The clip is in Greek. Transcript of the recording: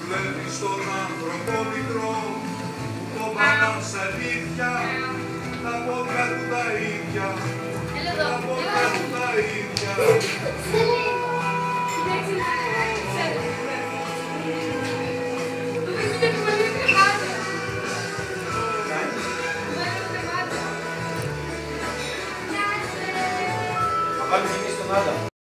Βλέπεις τον άνθρωπο μικρό, το πάνε σαν νύχια, τα πόδια του τα ίδια, τα πόδια του τα ίδια. Θα βάλεις εμείς τον Άντα.